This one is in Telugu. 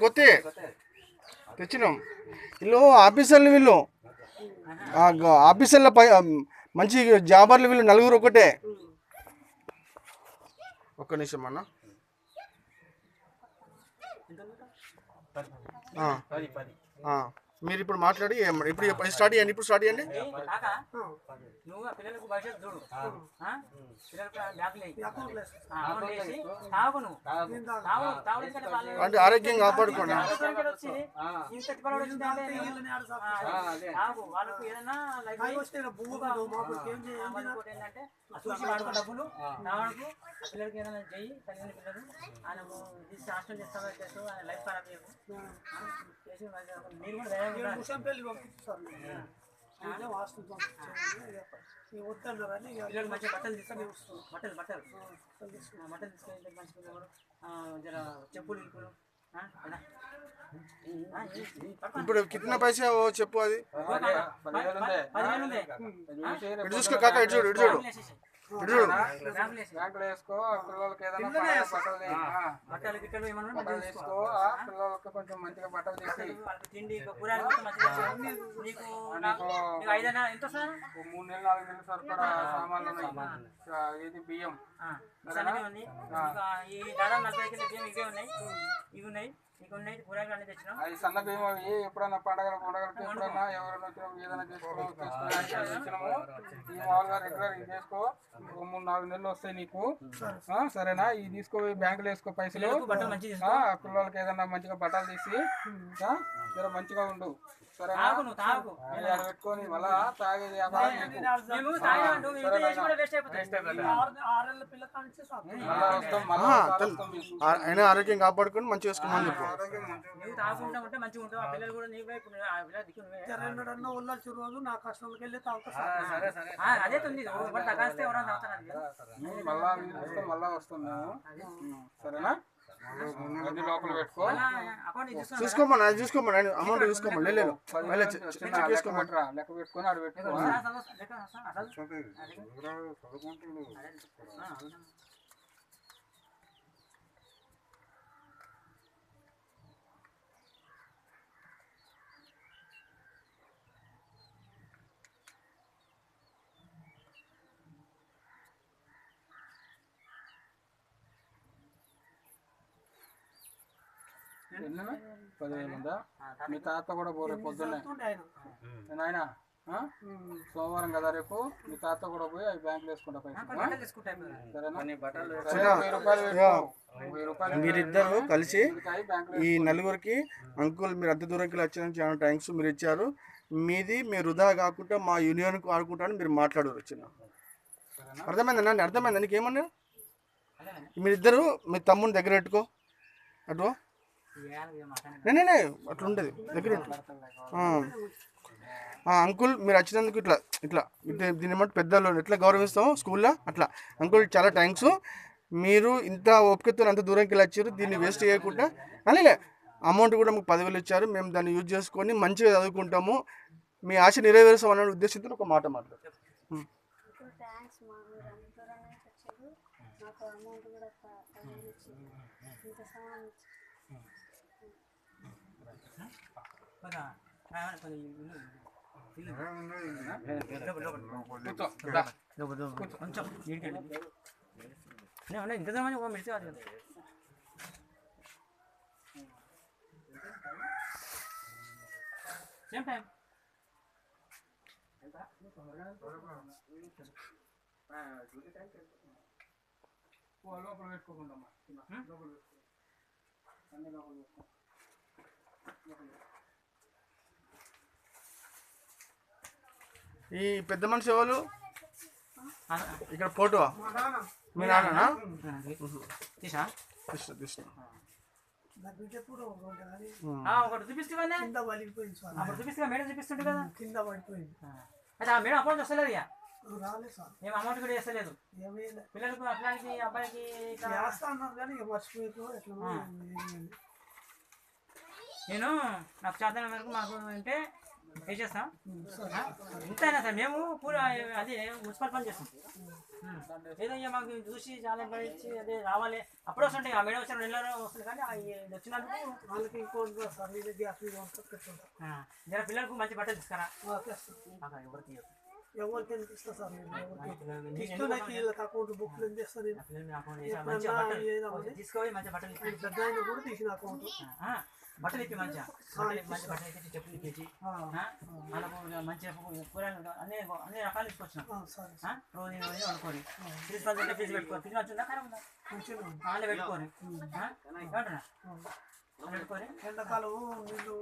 కొత్త తెచ్చినాం. వీళ్ళు ఆఫీసర్లు, వీళ్ళు ఆఫీసర్ల మంచి జాబర్లు, వీళ్ళు నలుగురు ఒకటే. ఒక్క నిమిషం అన్న. మీరు ఇప్పుడు మాట్లాడి ఇప్పుడు స్టార్ట్ చేయండి. ఇప్పుడు స్టార్ట్ చేయండి. అంటే ఆరోగ్యం కాపాడుకోండి. డబ్బులు పిల్లలకి ఏదైనా చెయ్యి తల్లిని పిల్లలు ఆయన హాస్టల్ చేస్తాను ఆయన లైఫ్ ఖరాబ్ చేయకు చేసి మీరు కూడా పిల్లలు మంచిగా బట్టలు తీసుకొని బట్టలు తీసుకొని మంచిగా జర చెప్పులు గిప్పులు. ఇప్పుడు కిतना पैसे वो చెప్పు. అది 10,000 చూసుకో కాక. ఇటు చూడు బ్యాంకులో వేసుకో. పిల్లలకి ఏదైనా బట్టలు తీసుకో. పిల్లలకి కొంచెం మంచిగా బట్టలు తీసి తిండి కూరగాయలు మంచిగా 3 నెలలు సరిపడా సామాన్లు ఉన్నాయి. ఇది బియ్యం ఈ దాదాపు 40 కిలో బియ్యం ఇవి ఉన్నాయి కూరగాయలు అన్ని తెచ్చినాం. అవి సన్న బియ్యం. అవి ఎప్పుడన్నా పండగలకు ఎప్పుడన్నా ఎవరైనా వచ్చినప్పుడు ఏదైనా తెచ్చినాము. ఈ మామూలుగా రెగ్యులర్ ఇది చేసుకో. 3-4 నెలలు వస్తాయి నీకు. సరేనా? ఇది తీసుకో, బ్యాంకులో వేసుకో పైసలు. పిల్లలకి ఏదైనా మంచిగా బట్టలు తీసి జర మంచిగా ఉండు. సరేనా? పెట్టుకొని మళ్ళా తాగేది అయినా ఆరోగ్యం కాపాడుకొని మంచిగా వేసుకోమని చెప్పు. రోజు నా కష్టంకి వెళ్ళి అదే మళ్ళా వస్తాం మేము. సరేనా? అది లోపల పెట్టుకో. చూసుకోమని అమౌంట్ చూసుకోమని తీసుకోమంటారా? లెక్క పెట్టుకొని ఆడ పెట్టుకో. ఎన్న 10,000 ఉందా? మీ తాత కూడా పోరే పొద్దున్నే నాయన. సోమవారం కదా రేపు. మీ తాత కూడా పోయి అవి బ్యాంకులో వేసుకుంటా పైసలు. మీరిద్దరు కలిసి ఈ నలుగురికి అంకుల్ మీరు అంత దూరంకి వచ్చినందుకు చాలా థ్యాంక్స్. మీరు ఇచ్చారు. మీది మీరు వృధా కాకుండా మా యూనియన్కు ఆడుకుంటాను మీరు మాట్లాడారు. చిన్న అర్థమైందా? అర్థమైందా నీకేమన్నా? మీరిద్దరు మీ తమ్ముని దగ్గర పెట్టుకో. అటు నేనే అట్లా ఉంటుంది దగ్గర. అంకుల్ మీరు వచ్చినందుకు ఇట్లా దీని ఏమంటే పెద్దలు ఎట్లా గౌరవిస్తామో స్కూల్లో అట్లా. అంకుల్ చాలా థ్యాంక్స్. మీరు ఇంత ఓపికతో అంత దూరంకి వెళ్ళి వచ్చారు. దీన్ని వేస్ట్ చేయకుండా అలాగే అమౌంట్ కూడా మీకు 10,000 ఇచ్చారు. మేము దాన్ని యూజ్ చేసుకొని మంచిగా చదువుకుంటాము. మీ ఆశ నెరవేరుస్తామనే ఉద్దేశంతో ఒక మాట మాట్లాడు. ఇంతమంది మిడిచి కాదు కదా. సేమ్ టైం లోపల పెట్టుకోకుండా అన్ని లోపల పెట్టుకో. ఈ పెద్ద మనిషి ఎవరు ఇక్కడ? ఫోటో మీ నాన్న తీసా తీసిన ఒకటి చూపిస్తుంది మేడం చూపిస్తుంటే కదా కింద పడిపోయింది. అయితే ఆ మేడం అకౌంట్ వస్తలేదు. ఇక మేము అమౌంట్ కూడా చేస్తలేదు. పిల్లలకు అట్లాంటి అబ్బాయికి నేను నాకు చేతన వరకు మాకు అంటే వేసేస్తాం ఇంతైనా సార్ మేము పూరా అది మున్సిపల్ పని చేస్తాం ఏదో ఇక మాకు చూసి చాలా ఇచ్చి అదే రావాలి అప్పుడు వస్తుంటాయి ఆ మేడం వచ్చిన నెలలో వస్తుంది కానీ ఇది వచ్చినందుకు వాళ్ళకి ఇంకో సార్ మీద గ్యాస్ మీద జర పిల్లలకు మంచి బట్టలు తీసుకురా ఎవరు తీయదు ఎవరికి ఎంత ఇస్తా సార్ వీళ్ళకి అకౌంట్ బుక్లు ఎంత ఇస్తా నేను తీసుకోవాలి మంచి బట్టలు ఇప్పి పెద్ద ఆయన కూడా తీసిన అకౌంట్ బట్టలు ఇప్పి మంచిగా మంచి బట్టలు ఇప్పి చెప్పులు ఇప్పించి వాళ్ళకు మంచిగా కూరలు అన్ని రకాలు తీసుకొచ్చినాం రోజు అనుకోని ఫీజు పంచుకుంటే ఫీజు పెట్టుకోరు ఫీజు వచ్చిందా ఖరాబ్ ఉందా వాళ్ళే పెట్టుకోరు ఏమంటున్నా పెట్టుకోరు ఎండాకాలం నీళ్ళు